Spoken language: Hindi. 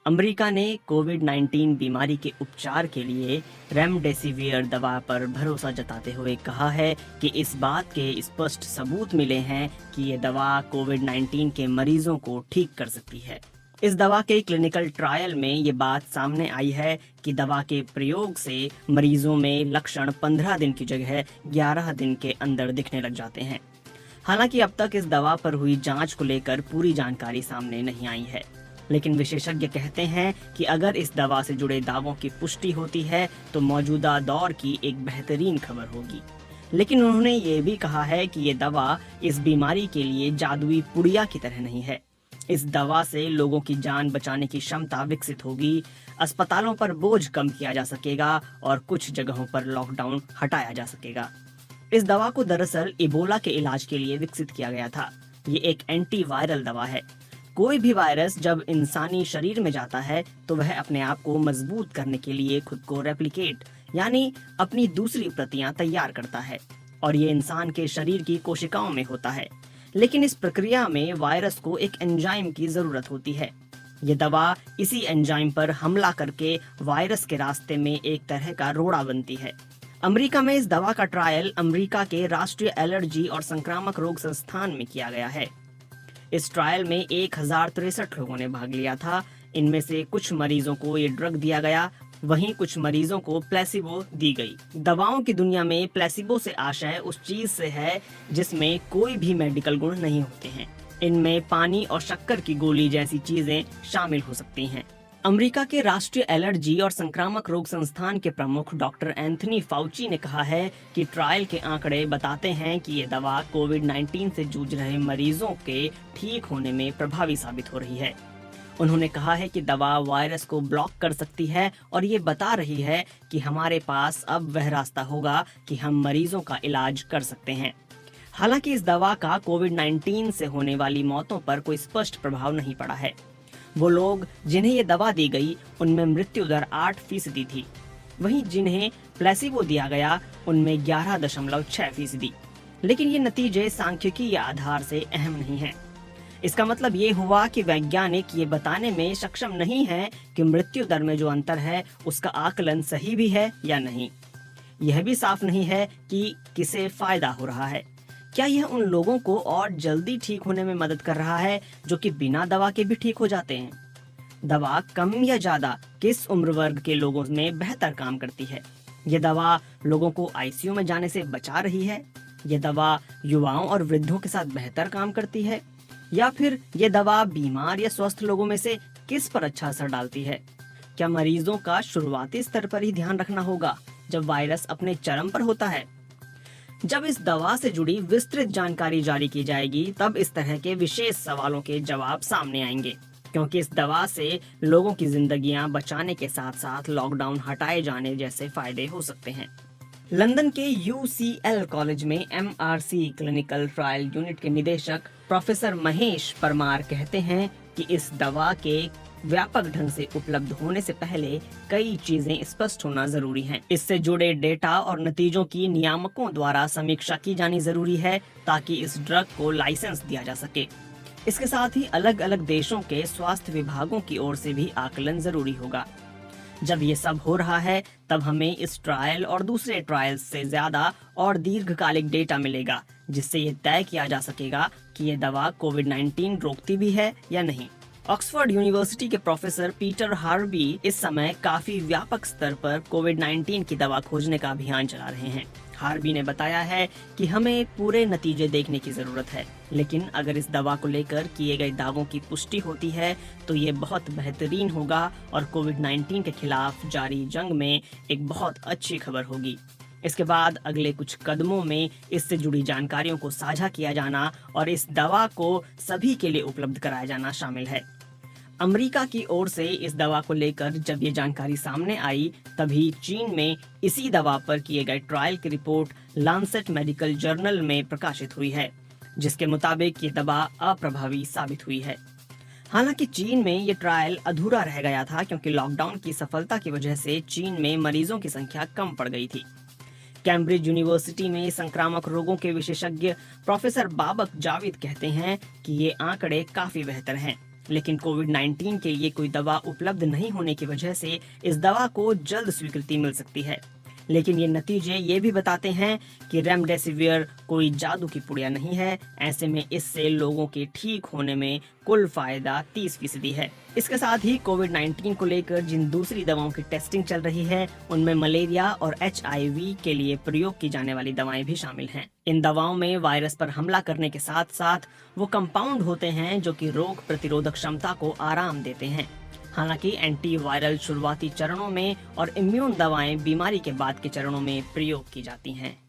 अमेरिका ने कोविड-19 बीमारी के उपचार के लिए रेमडेसिविर दवा पर भरोसा जताते हुए कहा है कि इस बात के स्पष्ट सबूत मिले हैं कि ये दवा कोविड-19 के मरीजों को ठीक कर सकती है। इस दवा के क्लिनिकल ट्रायल में ये बात सामने आई है कि दवा के प्रयोग से मरीजों में लक्षण 15 दिन की जगह 11 दिन के अंदर दिखने लग जाते हैं। हालांकि अब तक इस दवा पर हुई जांच को लेकर पूरी जानकारी सामने नहीं आई है, लेकिन विशेषज्ञ कहते हैं कि अगर इस दवा से जुड़े दावों की पुष्टि होती है तो मौजूदा दौर की एक बेहतरीन खबर होगी। लेकिन उन्होंने ये भी कहा है कि ये दवा इस बीमारी के लिए जादुई पुड़िया की तरह नहीं है। इस दवा से लोगों की जान बचाने की क्षमता विकसित होगी, अस्पतालों पर बोझ कम किया जा सकेगा और कुछ जगहों पर लॉकडाउन हटाया जा सकेगा। इस दवा को दरअसल इबोला के इलाज के लिए विकसित किया गया था। ये एक एंटीवायरल दवा है। कोई भी वायरस जब इंसानी शरीर में जाता है तो वह अपने आप को मजबूत करने के लिए खुद को रेप्लिकेट यानी अपनी दूसरी प्रतियां तैयार करता है और ये इंसान के शरीर की कोशिकाओं में होता है। लेकिन इस प्रक्रिया में वायरस को एक एंजाइम की जरूरत होती है। ये दवा इसी एंजाइम पर हमला करके वायरस के रास्ते में एक तरह का रोड़ा बनती है। अमेरिका में इस दवा का ट्रायल अमेरिका के राष्ट्रीय एलर्जी और संक्रामक रोग संस्थान में किया गया है। इस ट्रायल में 1063 लोगों ने भाग लिया था। इनमें से कुछ मरीजों को ये ड्रग दिया गया, वहीं कुछ मरीजों को प्लेसिबो दी गई। दवाओं की दुनिया में प्लेसिबो से आशय उस चीज से है जिसमें कोई भी मेडिकल गुण नहीं होते हैं। इनमें पानी और शक्कर की गोली जैसी चीजें शामिल हो सकती हैं। अमेरिका के राष्ट्रीय एलर्जी और संक्रामक रोग संस्थान के प्रमुख डॉक्टर एंथनी फाउची ने कहा है कि ट्रायल के आंकड़े बताते हैं कि ये दवा कोविड-19 से जूझ रहे मरीजों के ठीक होने में प्रभावी साबित हो रही है। उन्होंने कहा है कि दवा वायरस को ब्लॉक कर सकती है और ये बता रही है कि हमारे पास अब वह रास्ता होगा कि हम मरीजों का इलाज कर सकते हैं। हालांकि इस दवा का कोविड-19 से होने वाली मौतों पर कोई स्पष्ट प्रभाव नहीं पड़ा है। वो लोग जिन्हें ये दवा दी गई उनमें मृत्यु दर 8% थी, वहीं जिन्हें प्लेसिबो दिया गया उनमें 11.6%। लेकिन ये नतीजे सांख्यिकी या आधार से अहम नहीं हैं। इसका मतलब ये हुआ कि वैज्ञानिक ये बताने में सक्षम नहीं है कि मृत्यु दर में जो अंतर है उसका आकलन सही भी है या नहीं। यह भी साफ नहीं है कि किसे फायदा हो रहा है। क्या यह उन लोगों को और जल्दी ठीक होने में मदद कर रहा है जो कि बिना दवा के भी ठीक हो जाते हैं? दवा कम या ज्यादा किस उम्र वर्ग के लोगों में बेहतर काम करती है? यह दवा लोगों को आईसीयू में जाने से बचा रही है? यह दवा युवाओं और वृद्धों के साथ बेहतर काम करती है? या फिर यह दवा बीमार या स्वस्थ लोगों में से किस पर अच्छा असर डालती है? क्या मरीजों का शुरुआती स्तर पर ही ध्यान रखना होगा जब वायरस अपने चरम पर होता है? जब इस दवा से जुड़ी विस्तृत जानकारी जारी की जाएगी तब इस तरह के विशेष सवालों के जवाब सामने आएंगे, क्योंकि इस दवा से लोगों की जिंदगियां बचाने के साथ साथ लॉकडाउन हटाए जाने जैसे फायदे हो सकते हैं। लंदन के UCL कॉलेज में MRC क्लिनिकल ट्रायल यूनिट के निदेशक प्रोफेसर महेश परमार कहते हैं कि इस दवा के व्यापक ढंग से उपलब्ध होने से पहले कई चीजें स्पष्ट होना जरूरी हैं। इससे जुड़े डेटा और नतीजों की नियामकों द्वारा समीक्षा की जानी जरूरी है ताकि इस ड्रग को लाइसेंस दिया जा सके। इसके साथ ही अलग अलग देशों के स्वास्थ्य विभागों की ओर से भी आकलन जरूरी होगा। जब ये सब हो रहा है तब हमें इस ट्रायल और दूसरे ट्रायल्स से ज्यादा और दीर्घकालिक डेटा मिलेगा, जिससे ये तय किया जा सकेगा कि ये दवा कोविड-19 रोकती भी है या नहीं। ऑक्सफोर्ड यूनिवर्सिटी के प्रोफेसर पीटर हार्वी इस समय काफी व्यापक स्तर पर कोविड-19 की दवा खोजने का अभियान चला रहे हैं। हार्वी ने बताया है कि हमें पूरे नतीजे देखने की जरूरत है, लेकिन अगर इस दवा को लेकर किए गए दावों की पुष्टि होती है तो ये बहुत बेहतरीन होगा और कोविड-19 के खिलाफ जारी जंग में एक बहुत अच्छी खबर होगी। इसके बाद अगले कुछ कदमों में इससे जुड़ी जानकारियों को साझा किया जाना और इस दवा को सभी के लिए उपलब्ध कराया जाना शामिल है। अमेरिका की ओर से इस दवा को लेकर जब ये जानकारी सामने आई तभी चीन में इसी दवा पर किए गए ट्रायल की रिपोर्ट लांसेट मेडिकल जर्नल में प्रकाशित हुई है, जिसके मुताबिक ये दवा अप्रभावी साबित हुई है। हालांकि चीन में ये ट्रायल अधूरा रह गया था क्योंकि लॉकडाउन की सफलता की वजह से चीन में मरीजों की संख्या कम पड़ गई थी। कैम्ब्रिज यूनिवर्सिटी में संक्रामक रोगों के विशेषज्ञ प्रोफेसर बाबक जावेद कहते हैं कि ये आंकड़े काफी बेहतर हैं। लेकिन कोविड-19 के लिए कोई दवा उपलब्ध नहीं होने की वजह से इस दवा को जल्द स्वीकृति मिल सकती है। लेकिन ये नतीजे ये भी बताते हैं कि रेमडेसिवियर कोई जादू की पुड़िया नहीं है। ऐसे में इससे लोगों के ठीक होने में कुल फायदा 30% है। इसके साथ ही कोविड-19 को लेकर जिन दूसरी दवाओं की टेस्टिंग चल रही है, उनमें मलेरिया और HIV के लिए प्रयोग की जाने वाली दवाएं भी शामिल हैं। इन दवाओं में वायरस पर हमला करने के साथ साथ वो कंपाउंड होते हैं जो कि रोग प्रतिरोधक क्षमता को आराम देते हैं। हालांकि एंटीवायरल शुरुआती चरणों में और इम्यून दवाएं बीमारी के बाद के चरणों में प्रयोग की जाती हैं।